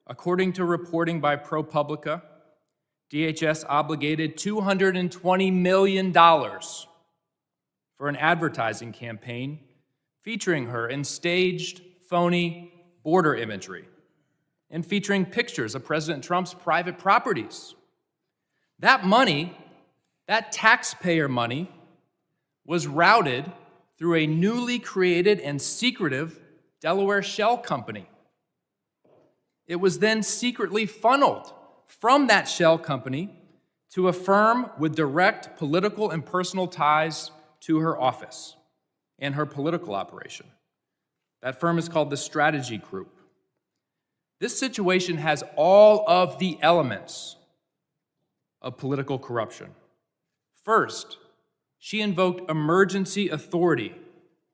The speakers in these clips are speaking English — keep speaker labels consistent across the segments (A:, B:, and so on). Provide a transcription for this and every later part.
A: According to reporting by ProPublica, DHS obligated $220 million for an advertising campaign featuring her in staged, phony border imagery and featuring pictures of President Trump's private properties. That money, that taxpayer money, was routed through a newly created and secretive Delaware shell company. It was then secretly funneled from that shell company to a firm with direct political and personal ties to her office and her political operation. That firm is called the Strategy Group. This situation has all of the elements of political corruption. First, she invoked emergency authority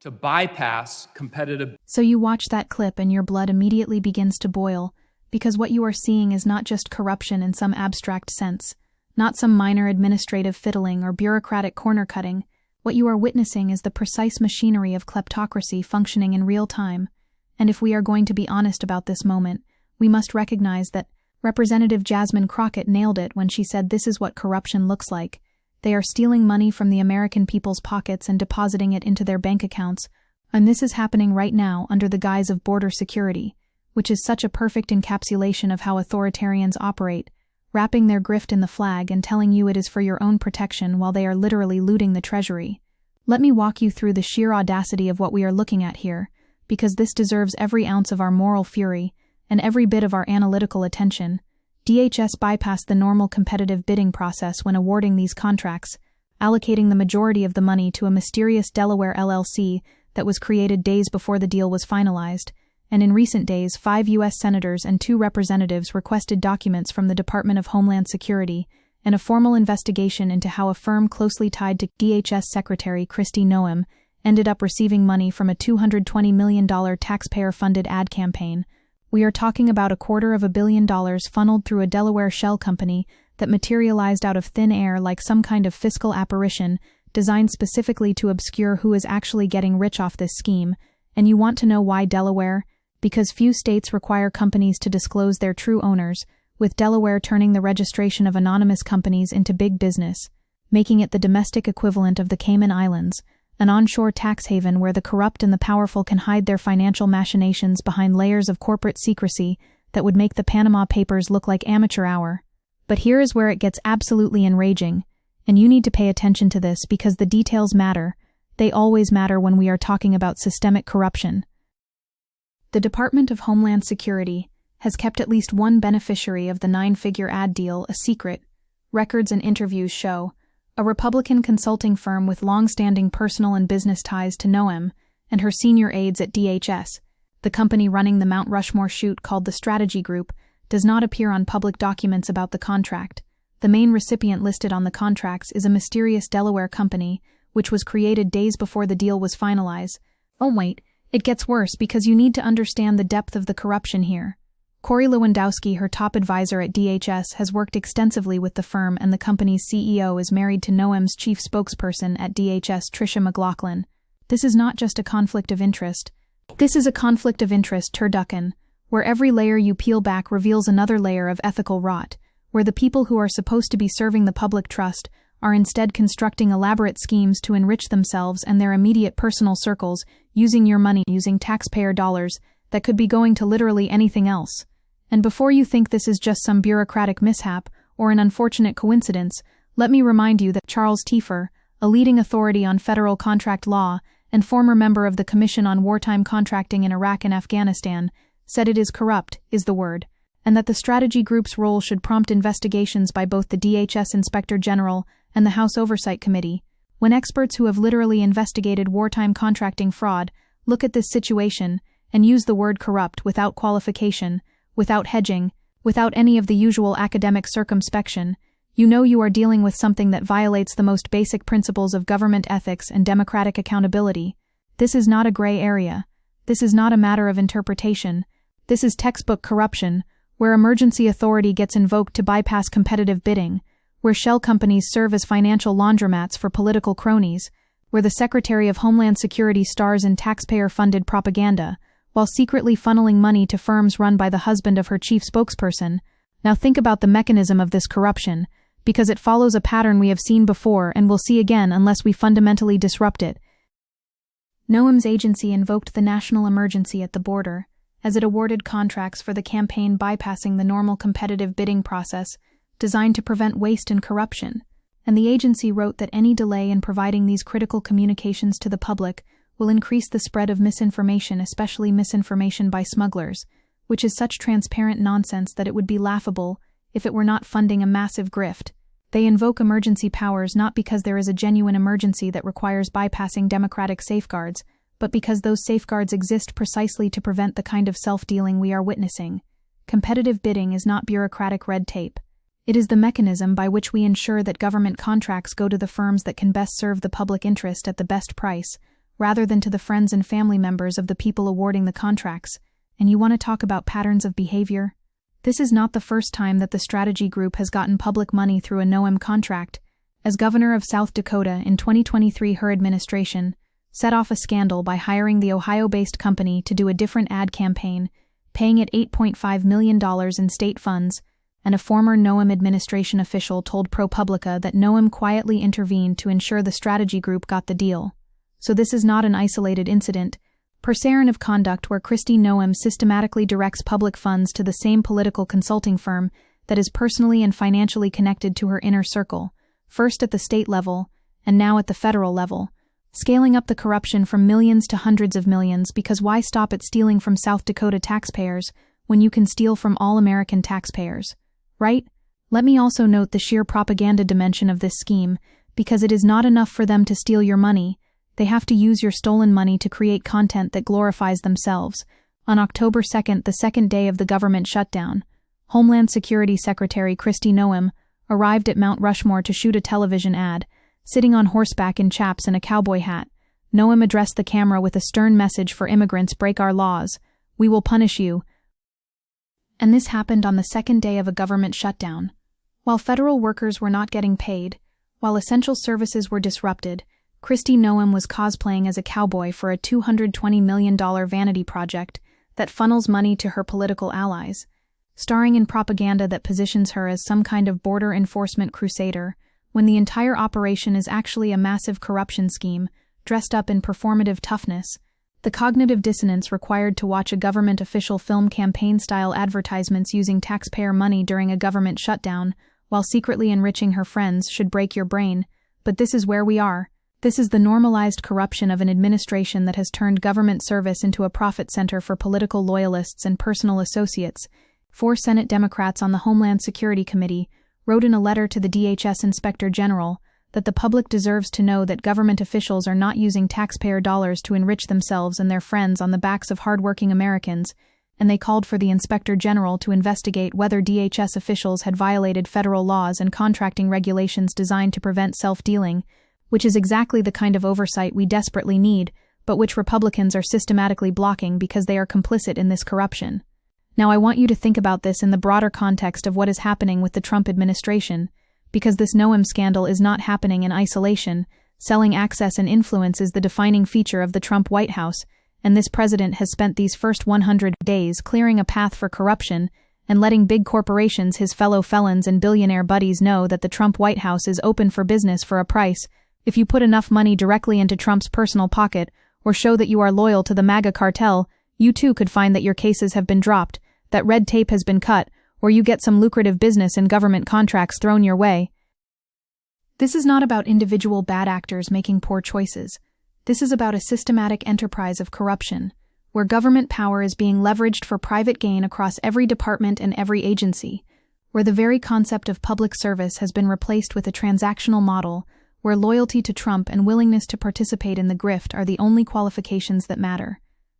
A: to bypass competitive.
B: So you watch that clip and your blood immediately begins to boil, because what you are seeing is not just corruption in some abstract sense, not some minor administrative fiddling or bureaucratic corner-cutting. What you are witnessing is the precise machinery of kleptocracy functioning in real time. And if we are going to be honest about this moment, we must recognize that Representative Jasmine Crockett nailed it when she said this is what corruption looks like. They are stealing money from the American people's pockets and depositing it into their bank accounts, and this is happening right now under the guise of border security, which is such a perfect encapsulation of how authoritarians operate, wrapping their grift in the flag and telling you it is for your own protection while they are literally looting the treasury. Let me walk you through the sheer audacity of what we are looking at here, because this deserves every ounce of our moral fury and every bit of our analytical attention. DHS bypassed the normal competitive bidding process when awarding these contracts, allocating the majority of the money to a mysterious Delaware LLC that was created days before the deal was finalized, and in recent days 5 U.S. senators and 2 representatives requested documents from the Department of Homeland Security and a formal investigation into how a firm closely tied to DHS Secretary Noem ended up receiving money from a $220 million taxpayer-funded ad campaign. We are talking about $250 million funneled through a Delaware shell company that materialized out of thin air like some kind of fiscal apparition designed specifically to obscure who is actually getting rich off this scheme. And you want to know why Delaware? Because few states require companies to disclose their true owners, with Delaware turning the registration of anonymous companies into big business, making it the domestic equivalent of the Cayman Islands, an onshore tax haven where the corrupt and the powerful can hide their financial machinations behind layers of corporate secrecy that would make the Panama Papers look like amateur hour. But here is where it gets absolutely enraging, and you need to pay attention to this because the details matter. They always matter when we are talking about systemic corruption. The Department of Homeland Security has kept at least one beneficiary of the 9-figure ad deal a secret. Records and interviews show a Republican consulting firm with long-standing personal and business ties to Noem and her senior aides at DHS, the company running the Mount Rushmore shoot called the Strategy Group, does not appear on public documents about the contract. The main recipient listed on the contracts is a mysterious Delaware company, which was created days before the deal was finalized. Oh wait, it gets worse because you need to understand the depth of the corruption here. Corey Lewandowski, her top advisor at DHS, has worked extensively with the firm, and the company's CEO is married to Noem's chief spokesperson at DHS, Tricia McLaughlin. This is not just a conflict of interest. This is a conflict of interest turducken, where every layer you peel back reveals another layer of ethical rot, where the people who are supposed to be serving the public trust are instead constructing elaborate schemes to enrich themselves and their immediate personal circles, using your money, using taxpayer dollars that could be going to literally anything else. And before you think this is just some bureaucratic mishap or an unfortunate coincidence, let me remind you that Charles Tiefer, a leading authority on federal contract law and former member of the Commission on Wartime Contracting in Iraq and Afghanistan, said it is corrupt, is the word, and that the Strategy Group's role should prompt investigations by both the DHS Inspector General and the House Oversight Committee. When experts who have literally investigated wartime contracting fraud look at this situation and use the word corrupt without qualification, without hedging, without any of the usual academic circumspection, you know you are dealing with something that violates the most basic principles of government ethics and democratic accountability. This is not a gray area. This is not a matter of interpretation. This is textbook corruption, where emergency authority gets invoked to bypass competitive bidding, where shell companies serve as financial laundromats for political cronies, where the Secretary of Homeland Security stars in taxpayer-funded propaganda, while secretly funneling money to firms run by the husband of her chief spokesperson. Now think about the mechanism of this corruption, because it follows a pattern we have seen before and will see again unless we fundamentally disrupt it. Noem's agency invoked the national emergency at the border, as it awarded contracts for the campaign bypassing the normal competitive bidding process designed to prevent waste and corruption, and the agency wrote that any delay in providing these critical communications to the public will increase the spread of misinformation, especially misinformation by smugglers, which is such transparent nonsense that it would be laughable if it were not funding a massive grift. They invoke emergency powers not because there is a genuine emergency that requires bypassing democratic safeguards, but because those safeguards exist precisely to prevent the kind of self-dealing we are witnessing. Competitive bidding is not bureaucratic red tape. It is the mechanism by which we ensure that government contracts go to the firms that can best serve the public interest at the best price, rather than to the friends and family members of the people awarding the contracts. And you want to talk about patterns of behavior? This is not the first time that the strategy group has gotten public money through a Noem contract. As governor of South Dakota in 2023, her administration set off a scandal by hiring the Ohio-based company to do a different ad campaign, paying it $8.5 million in state funds, and a former Noem administration official told ProPublica that Noem quietly intervened to ensure the strategy group got the deal. So this is not an isolated incident. Perseran of conduct where Kristi Noem systematically directs public funds to the same political consulting firm that is personally and financially connected to her inner circle, first at the state level and now at the federal level, scaling up the corruption from millions to hundreds of millions, because why stop at stealing from South Dakota taxpayers when you can steal from all American taxpayers, right? Let me also note the sheer propaganda dimension of this scheme, because it is not enough for them to steal your money. They have to use your stolen money to create content that glorifies themselves. On October 2nd, the second day of the government shutdown, Homeland Security Secretary Kristi Noem arrived at Mount Rushmore to shoot a television ad. Sitting on horseback in chaps and a cowboy hat, Noem addressed the camera with a stern message for immigrants: break our laws, we will punish you. And this happened on the second day of a government shutdown. While federal workers were not getting paid, while essential services were disrupted, Kristi Noem was cosplaying as a cowboy for a $220 million vanity project that funnels money to her political allies, starring in propaganda that positions her as some kind of border enforcement crusader, when the entire operation is actually a massive corruption scheme, dressed up in performative toughness. The cognitive dissonance required to watch a government official film campaign-style advertisements using taxpayer money during a government shutdown, while secretly enriching her friends, should break your brain. But this is where we are. This is the normalized corruption of an administration that has turned government service into a profit center for political loyalists and personal associates. 4 Senate Democrats on the Homeland Security Committee wrote in a letter to the DHS Inspector General that the public deserves to know that government officials are not using taxpayer dollars to enrich themselves and their friends on the backs of hardworking Americans, and they called for the Inspector General to investigate whether DHS officials had violated federal laws and contracting regulations designed to prevent self-dealing, which is exactly the kind of oversight we desperately need, but which Republicans are systematically blocking because they are complicit in this corruption. Now I want you to think about this in the broader context of what is happening with the Trump administration, because this Noem scandal is not happening in isolation. Selling access and influence is the defining feature of the Trump White House, and this president has spent these first 100 days clearing a path for corruption and letting big corporations, his fellow felons and billionaire buddies, know that the Trump White House is open for business for a price. If you put enough money directly into Trump's personal pocket, or show that you are loyal to the MAGA cartel, you too could find that your cases have been dropped, that red tape has been cut, or you get some lucrative business and government contracts thrown your way. This is not about individual bad actors making poor choices. This is about a systematic enterprise of corruption, where government power is being leveraged for private gain across every department and every agency, where the very concept of public service has been replaced with a transactional model, where loyalty to Trump and willingness to participate in the grift are the only qualifications that matter.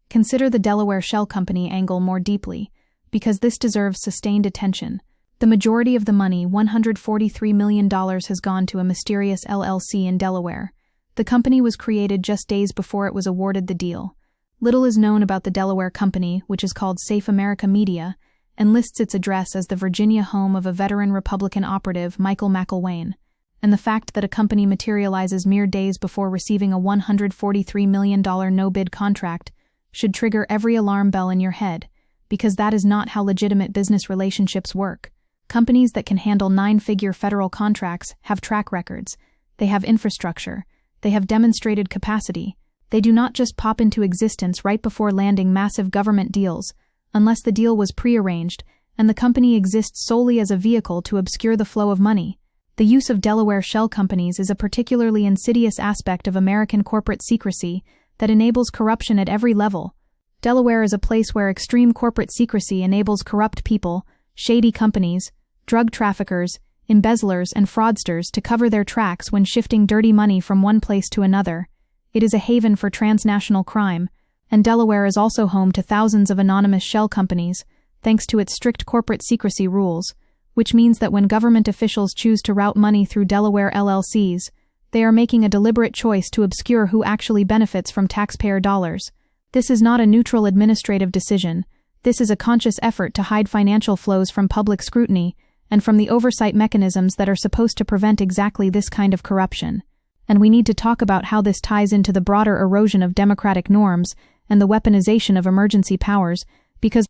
B: Consider the Delaware shell company angle more deeply, because this deserves sustained attention. The majority of the money, $143 million, has gone to a mysterious LLC in Delaware. The company was created just days before it was awarded the deal. Little is known about the Delaware company, which is called Safe America Media, and lists its address as the Virginia home of a veteran Republican operative, Michael McElwain. And the fact that a company materializes mere days before receiving a $143 million no-bid contract should trigger every alarm bell in your head, because that is not how legitimate business relationships work. Companies that can handle 9-figure federal contracts have track records, they have infrastructure, they have demonstrated capacity. They do not just pop into existence right before landing massive government deals, unless the deal was prearranged and the company exists solely as a vehicle to obscure the flow of money. The use of Delaware shell companies is a particularly insidious aspect of American corporate secrecy that enables corruption at every level. Delaware is a place where extreme corporate secrecy enables corrupt people, shady companies, drug traffickers, embezzlers, and fraudsters to cover their tracks when shifting dirty money from one place to another. It is a haven for transnational crime, and Delaware is also home to thousands of anonymous shell companies, thanks to its strict corporate secrecy rules, which means that when government officials choose to route money through Delaware LLCs, they are making a deliberate choice to obscure who actually benefits from taxpayer dollars. This is not a neutral administrative decision. This is a conscious effort to hide financial flows from public scrutiny and from the oversight mechanisms that are supposed to prevent exactly this kind of corruption. And we need to talk about how this ties into the broader erosion of democratic norms and the weaponization of emergency powers, because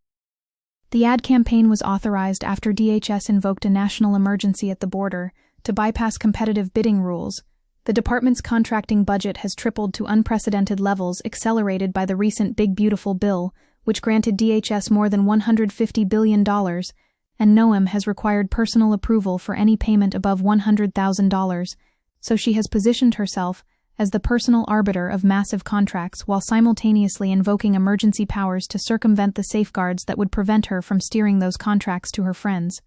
B: the ad campaign was authorized after DHS invoked a national emergency at the border to bypass competitive bidding rules. The department's contracting budget has tripled to unprecedented levels, accelerated by the recent Big Beautiful Bill, which granted DHS more than $150 billion, and Noem has required personal approval for any payment above $100,000. So she has positioned herself as the personal arbiter of massive contracts while simultaneously invoking emergency powers to circumvent the safeguards that would prevent her from steering those contracts to her friends.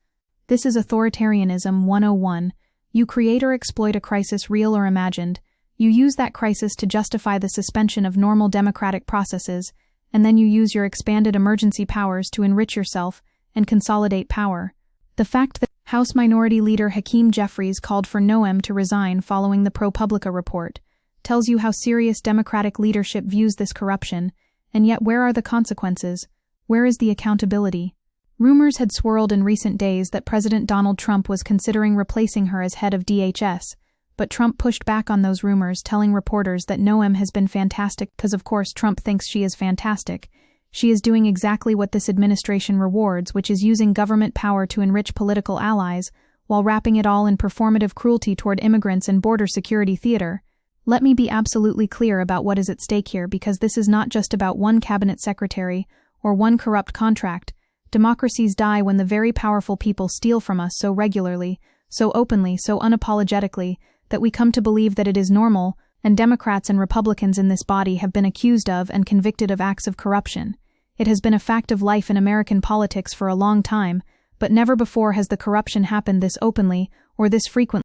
B: This is authoritarianism 101. You create or exploit a crisis, real or imagined. You use that crisis to justify the suspension of normal democratic processes, and then you use your expanded emergency powers to enrich yourself and consolidate power. The fact that House Minority Leader Hakeem Jeffries called for Noem to resign following the ProPublica report tells you how serious Democratic leadership views this corruption, and yet where are the consequences? Where is the accountability? Rumors had swirled in recent days that President Donald Trump was considering replacing her as head of DHS, but Trump pushed back on those rumors, telling reporters that Noem has been fantastic because, of course, Trump thinks she is fantastic. She is doing exactly what this administration rewards, which is using government power to enrich political allies, while wrapping it all in performative cruelty toward immigrants and border security theater. Let me be absolutely clear about what is at stake here, because this is not just about one cabinet secretary or one corrupt contract. Democracies die when the very powerful people steal from us so regularly, so openly, so unapologetically, that we come to believe that it is normal, and Democrats and Republicans in this body have been accused of and convicted of acts of corruption. It has been a fact of life in American politics for a long time, but never before has the corruption happened this openly or this frequently.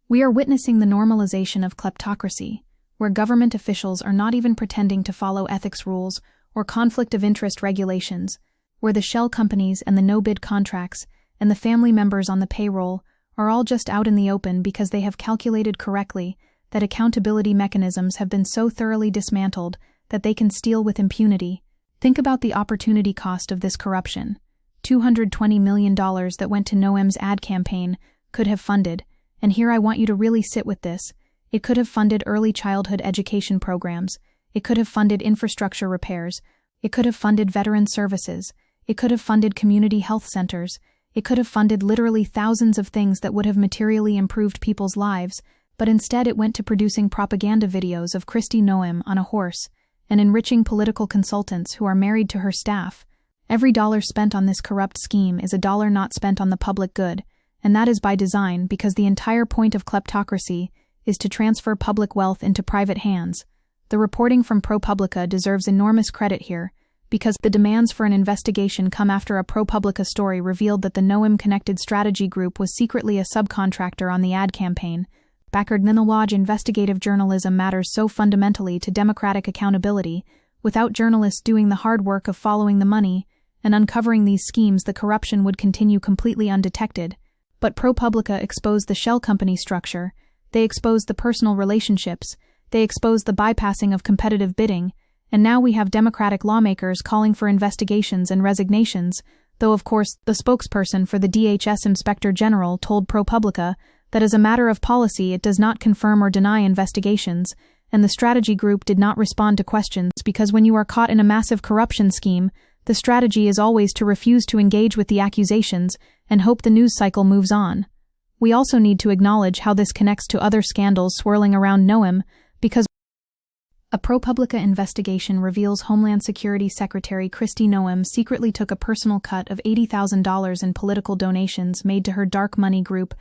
B: We are witnessing the normalization of kleptocracy, where government officials are not even pretending to follow ethics rules or conflict of interest regulations, where the shell companies and the no-bid contracts and the family members on the payroll are all just out in the open because they have calculated correctly that accountability mechanisms have been so thoroughly dismantled that they can steal with impunity. Think about the opportunity cost of this corruption. $220 million that went to Noem's ad campaign could have funded, and here I want you to really sit with this, it could have funded early childhood education programs, it could have funded infrastructure repairs, it could have funded veteran services, it could have funded community health centers, it could have funded literally thousands of things that would have materially improved people's lives, but instead it went to producing propaganda videos of Kristi Noem on a horse and enriching political consultants who are married to her staff. Every dollar spent on this corrupt scheme is a dollar not spent on the public good, and that is by design, because the entire point of kleptocracy is to transfer public wealth into private hands. The reporting from ProPublica deserves enormous credit here, because the demands for an investigation come after a ProPublica story revealed that the Noem-connected strategy group was secretly a subcontractor on the ad campaign. Investigative journalism matters so fundamentally to democratic accountability. Without journalists doing the hard work of following the money and uncovering these schemes, the corruption would continue completely undetected. But ProPublica exposed the shell company structure, they exposed the personal relationships, they exposed the bypassing of competitive bidding, and now we have Democratic lawmakers calling for investigations and resignations, though of course the spokesperson for the DHS Inspector General told ProPublica that as a matter of policy it does not confirm or deny investigations, and the strategy group did not respond to questions because when you are caught in a massive corruption scheme, the strategy is always to refuse to engage with the accusations and hope the news cycle moves on. We also need to acknowledge how this connects to other scandals swirling around Noem, because a ProPublica investigation reveals Homeland Security Secretary Kristi Noem secretly took a personal cut of $80,000 in political donations made to her dark money group,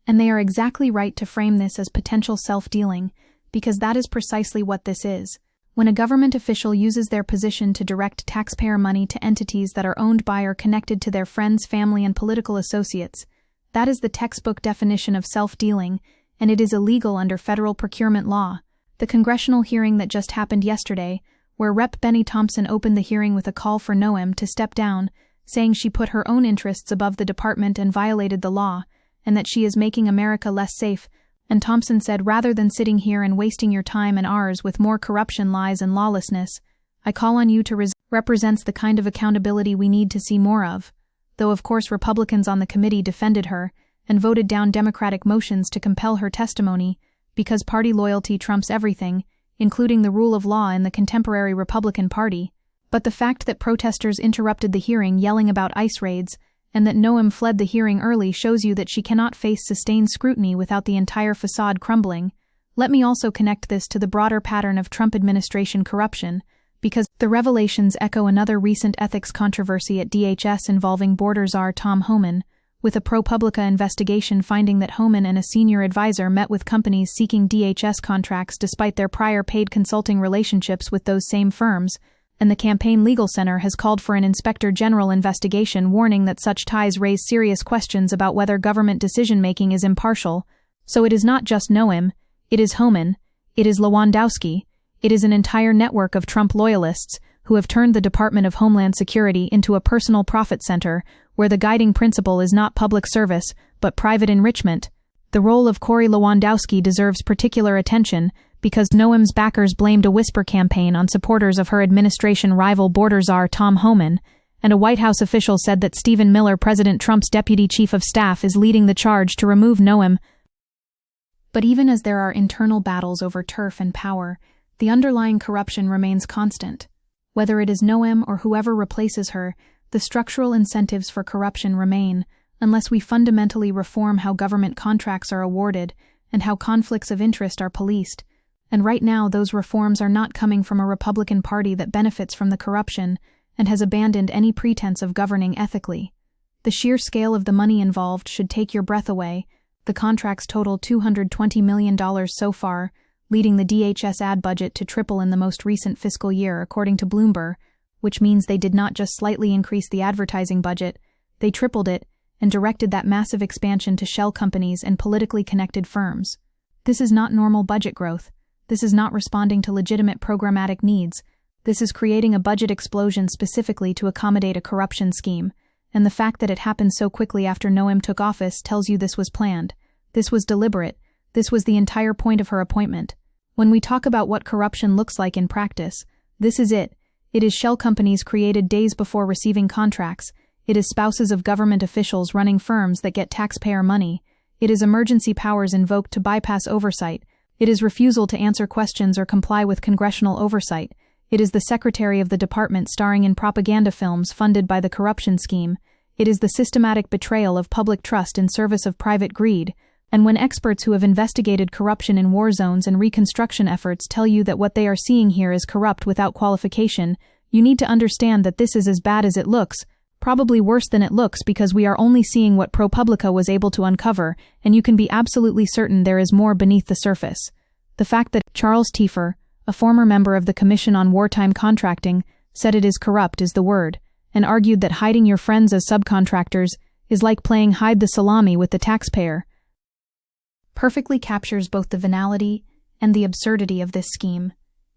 B: and they are exactly right to frame this as potential self-dealing, because that is precisely what this is. When a government official uses their position to direct taxpayer money to entities that are owned by or connected to their friends, family, and political associates, that is the textbook definition of self-dealing, and it is illegal under federal procurement law. The congressional hearing that just happened yesterday, where Rep. Benny Thompson opened the hearing with a call for Noem to step down, saying she put her own interests above the department and violated the law, and that she is making America less safe, and Thompson said, rather than sitting here and wasting your time and ours with more corruption, lies, and lawlessness, I call on you to represents the kind of accountability we need to see more of. Though of course Republicans on the committee defended her and voted down Democratic motions to compel her testimony, because party loyalty trumps everything, including the rule of law in the contemporary Republican Party. But the fact that protesters interrupted the hearing yelling about ICE raids, and that Noem fled the hearing early shows you that she cannot face sustained scrutiny without the entire facade crumbling. Let me also connect this to the broader pattern of Trump administration corruption, because the revelations echo another recent ethics controversy at DHS involving border czar Tom Homan, with a ProPublica investigation finding that Homan and a senior advisor met with companies seeking DHS contracts despite their prior paid consulting relationships with those same firms, and the Campaign Legal Center has called for an inspector general investigation, warning that such ties raise serious questions about whether government decision-making is impartial. So it is not just Noem, it is Homan, it is Lewandowski, it is an entire network of Trump loyalists who have turned the Department of Homeland Security into a personal profit center where the guiding principle is not public service, but private enrichment. The role of Corey Lewandowski deserves particular attention because Noem's backers blamed a whisper campaign on supporters of her administration rival border czar Tom Homan, and a White House official said that Stephen Miller, President Trump's deputy chief of staff, is leading the charge to remove Noem. But even as there are internal battles over turf and power, the underlying corruption remains constant. Whether it is Noem or whoever replaces her, the structural incentives for corruption remain, unless we fundamentally reform how government contracts are awarded and how conflicts of interest are policed. And right now, those reforms are not coming from a Republican Party that benefits from the corruption and has abandoned any pretense of governing ethically. The sheer scale of the money involved should take your breath away. The contracts total $220 million so far, leading the DHS ad budget to triple in the most recent fiscal year, according to Bloomberg, which means they did not just slightly increase the advertising budget, they tripled it and directed that massive expansion to shell companies and politically connected firms. This is not normal budget growth. This is not responding to legitimate programmatic needs. This is creating a budget explosion specifically to accommodate a corruption scheme, and the fact that it happened so quickly after Noem took office tells you this was planned. This was deliberate. This was the entire point of her appointment. When we talk about what corruption looks like in practice, this is it. It is shell companies created days before receiving contracts. It is spouses of government officials running firms that get taxpayer money. It is emergency powers invoked to bypass oversight. It is refusal to answer questions or comply with congressional oversight. It is the secretary of the department starring in propaganda films funded by the corruption scheme. It is the systematic betrayal of public trust in service of private greed. And when experts who have investigated corruption in war zones and reconstruction efforts tell you that what they are seeing here is corrupt without qualification, you need to understand that this is as bad as it looks, probably worse than it looks, because we are only seeing what ProPublica was able to uncover, and you can be absolutely certain there is more beneath the surface. The fact that Charles Tiefer, a former member of the Commission on Wartime Contracting, said it is corrupt is the word, and argued that hiding your friends as subcontractors is like playing hide the salami with the taxpayer, perfectly captures both the venality and the absurdity of this scheme.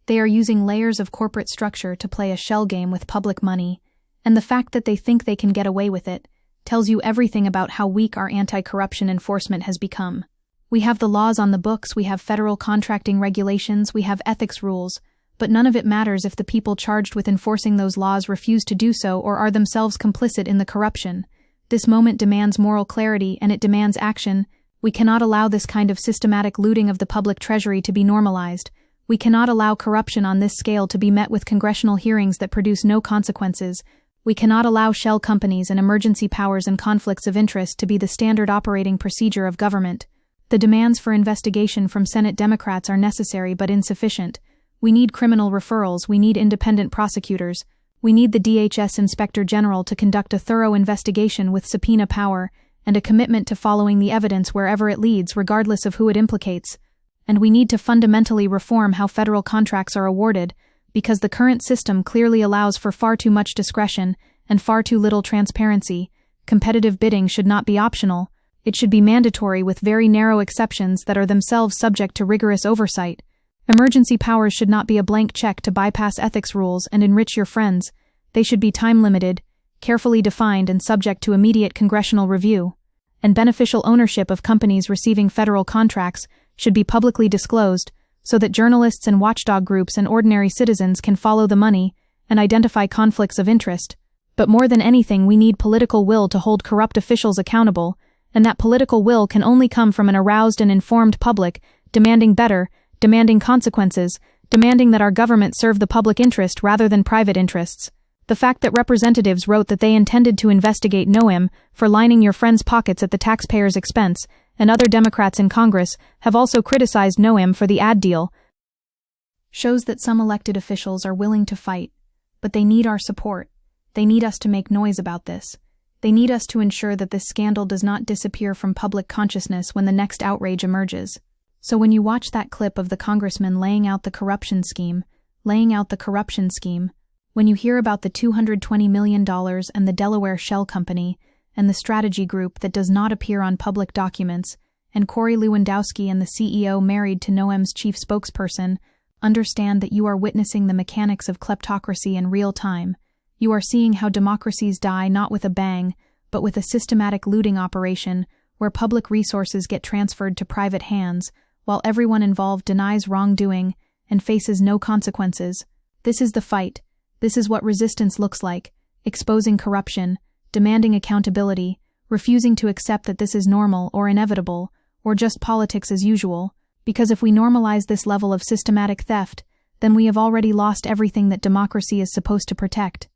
B: They are using layers of corporate structure to play a shell game with public money, and the fact that they think they can get away with it tells you everything about how weak our anti-corruption enforcement has become. We have the laws on the books, we have federal contracting regulations, we have ethics rules, but none of it matters if the people charged with enforcing those laws refuse to do so or are themselves complicit in the corruption. This moment demands moral clarity, and it demands action. We cannot allow this kind of systematic looting of the public treasury to be normalized. We cannot allow corruption on this scale to be met with congressional hearings that produce no consequences. We cannot allow shell companies and emergency powers and conflicts of interest to be the standard operating procedure of government. The demands for investigation from Senate Democrats are necessary but insufficient. We need criminal referrals, we need independent prosecutors. We need the DHS Inspector General to conduct a thorough investigation with subpoena power and a commitment to following the evidence wherever it leads, regardless of who it implicates. And we need to fundamentally reform how federal contracts are awarded, because the current system clearly allows for far too much discretion and far too little transparency. Competitive bidding should not be optional. It should be mandatory with very narrow exceptions that are themselves subject to rigorous oversight. Emergency powers should not be a blank check to bypass ethics rules and enrich your friends. They should be time-limited, carefully defined and subject to immediate congressional review. And beneficial ownership of companies receiving federal contracts should be publicly disclosed, so that journalists and watchdog groups and ordinary citizens can follow the money and identify conflicts of interest. But more than anything, we need political will to hold corrupt officials accountable, and that political will can only come from an aroused and informed public, demanding better, demanding consequences, demanding that our government serve the public interest rather than private interests. The fact that representatives wrote that they intended to investigate Noem for lining your friends' pockets at the taxpayer's expense, and other Democrats in Congress have also criticized Noem for the ad deal, shows that some elected officials are willing to fight, but they need our support. They need us to make noise about this. They need us to ensure that this scandal does not disappear from public consciousness when the next outrage emerges. So when you watch that clip of the congressman laying out the corruption scheme, when you hear about the $220 million and the Delaware shell company, and the strategy group that does not appear on public documents, and Corey Lewandowski and the CEO married to Noem's chief spokesperson, understand that you are witnessing the mechanics of kleptocracy in real time. You are seeing how democracies die not with a bang, but with a systematic looting operation where public resources get transferred to private hands, while everyone involved denies wrongdoing and faces no consequences. This is the fight. This is what resistance looks like: exposing corruption, demanding accountability, refusing to accept that this is normal or inevitable, or just politics as usual, because if we normalize this level of systematic theft, then we have already lost everything that democracy is supposed to protect.